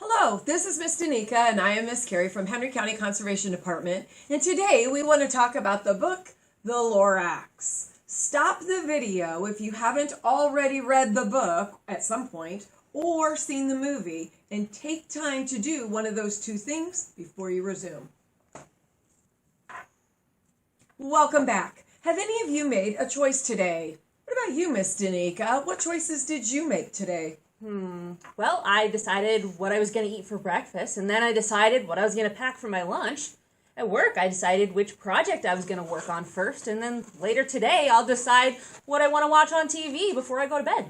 Hello, this is Miss Danica, and I am Miss Carrie from Henry County Conservation Department, and today we want to talk about the book, The Lorax. Stop the video if you haven't already read the book at some point or seen the movie, and take time to do one of those two things before you resume. Welcome back. Have any of you made a choice today? What about you, Miss Danica? What choices did you make today? Well, I decided what I was going to eat for breakfast, and then I decided what I was going to pack for my lunch. At work, I decided which project I was going to work on first, and then later today, I'll decide what I want to watch on TV before I go to bed.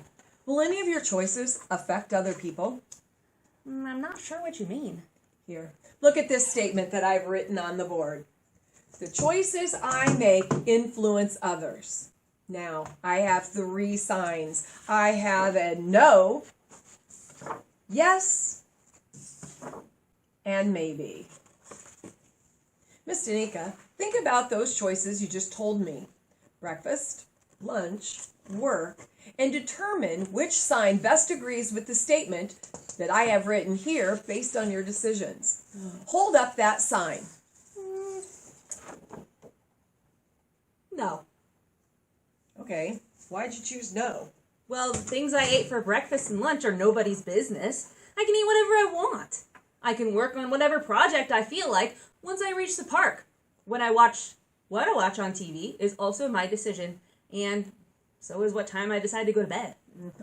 Will any of your choices affect other people? I'm not sure what you mean. Here, look at this statement that I've written on the board. The choices I make influence others. Now, I have 3 signs. I have a no, yes, and maybe. Miss Danica, think about those choices you just told me. Breakfast, lunch, work, and determine which sign best agrees with the statement that I have written here based on your decisions. Hold up that sign. No. Okay, why'd you choose no? Well, the things I ate for breakfast and lunch are nobody's business. I can eat whatever I want. I can work on whatever project I feel like once I reach the park. What I watch on TV is also my decision, and so is what time I decide to go to bed.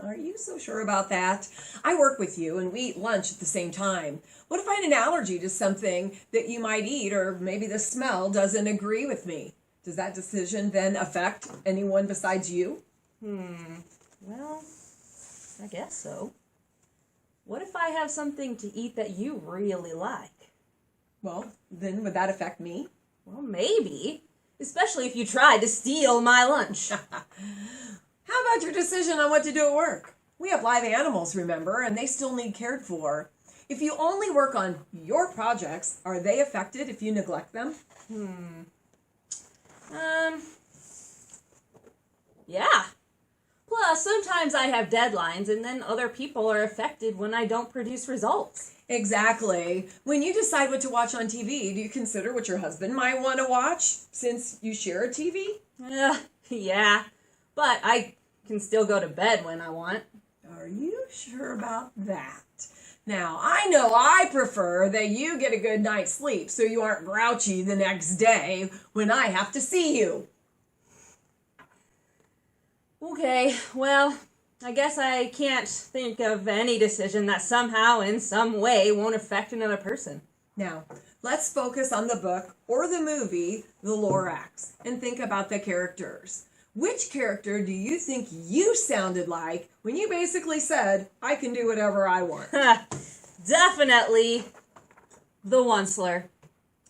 Are you so sure about that? I work with you and we eat lunch at the same time. What if I had an allergy to something that you might eat, or maybe the smell doesn't agree with me? Does that decision then affect anyone besides you? Well, I guess so. What if I have something to eat that you really like? Well, then would that affect me? Well, maybe. Especially if you tried to steal my lunch. How about your decision on what to do at work? We have live animals, remember, and they still need cared for. If you only work on your projects, are they affected if you neglect them? Yeah. Plus, sometimes I have deadlines, and then other people are affected when I don't produce results. Exactly. When you decide what to watch on TV, do you consider what your husband might want to watch since you share a TV? Yeah. But I can still go to bed when I want. Are you sure about that? Now, I know I prefer that you get a good night's sleep so you aren't grouchy the next day when I have to see you. Okay, well, I guess I can't think of any decision that somehow, in some way, won't affect another person. Now, let's focus on the book or the movie, The Lorax, and think about the characters. Which character do you think you sounded like when you basically said, I can do whatever I want? Definitely the Onceler.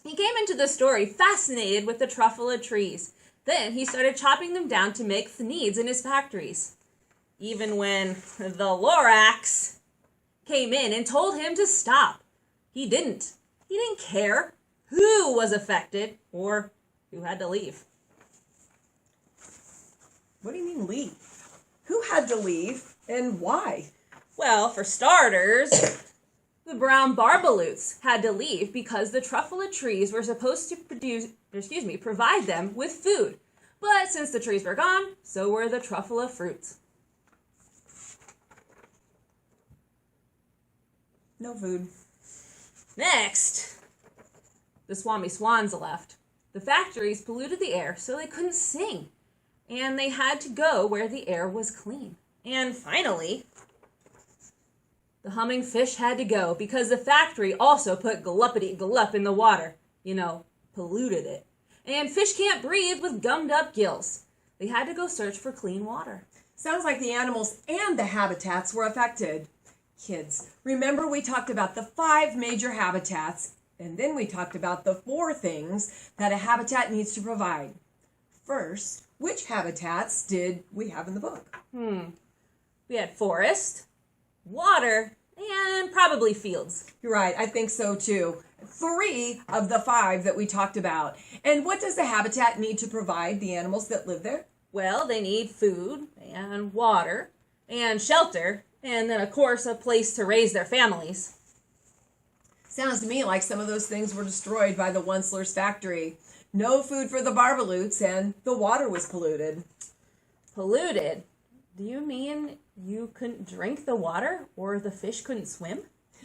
He came into the story fascinated with the truffle of trees. Then he started chopping them down to make the needs in his factories. Even when the Lorax came in and told him to stop, he didn't. He didn't care who was affected or who had to leave. What do you mean leave? Who had to leave and why? Well, for starters, the brown barbaloots had to leave because the truffle of trees were supposed to provide them with food. But since the trees were gone, so were the truffle of fruits. No food. Next, the Swami Swans left. The factories polluted the air so they couldn't sing. And they had to go where the air was clean. And finally, the humming fish had to go because the factory also put gluppity-glup in the water. Polluted it. And fish can't breathe with gummed up gills. They had to go search for clean water. Sounds like the animals and the habitats were affected. Kids, remember we talked about the 5 major habitats, and then we talked about the 4 things that a habitat needs to provide. First, which habitats did we have in the book? We had forest, water, and probably fields. You're right, I think so too. 3 of the 5 that we talked about. And what does the habitat need to provide the animals that live there? Well, they need food and water and shelter, and then, of course, a place to raise their families. Sounds to me like some of those things were destroyed by the Onceler's factory. No food for the Barbaloots, and the water was polluted. Polluted? Do you mean you couldn't drink the water, or the fish couldn't swim?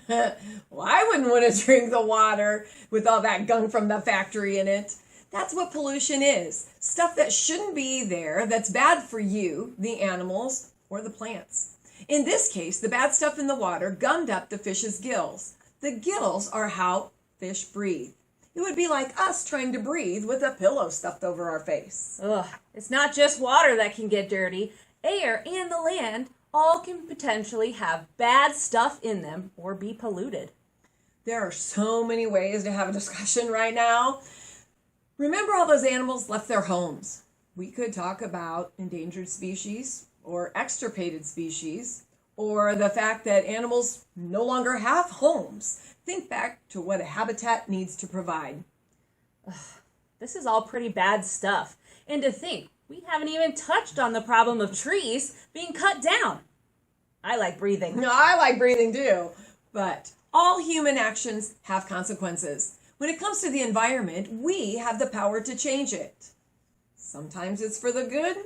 Well, I wouldn't want to drink the water with all that gunk from the factory in it. That's what pollution is. Stuff that shouldn't be there, that's bad for you, the animals, or the plants. In this case, the bad stuff in the water gummed up the fish's gills. The gills are how fish breathe. It would be like us trying to breathe with a pillow stuffed over our face. Ugh, it's not just water that can get dirty. Air and the land all can potentially have bad stuff in them or be polluted. There are so many ways to have a discussion right now. Remember all those animals left their homes. We could talk about endangered species or extirpated species, or the fact that animals no longer have homes. Think back to what a habitat needs to provide. This is all pretty bad stuff. And to think, we haven't even touched on the problem of trees being cut down. I like breathing. No, I like breathing too. But all human actions have consequences. When it comes to the environment, we have the power to change it. Sometimes it's for the good.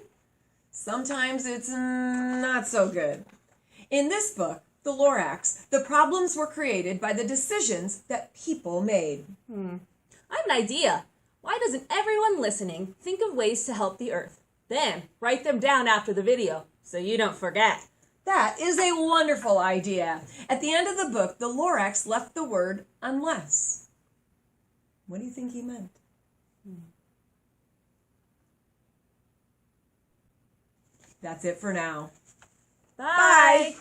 Sometimes it's not so good. In this book, The Lorax, the problems were created by the decisions that people made. I have an idea. Why doesn't everyone listening think of ways to help the earth? Then write them down after the video so you don't forget. That is a wonderful idea. At the end of the book, the Lorax left the word unless. What do you think he meant? That's it for now. Bye.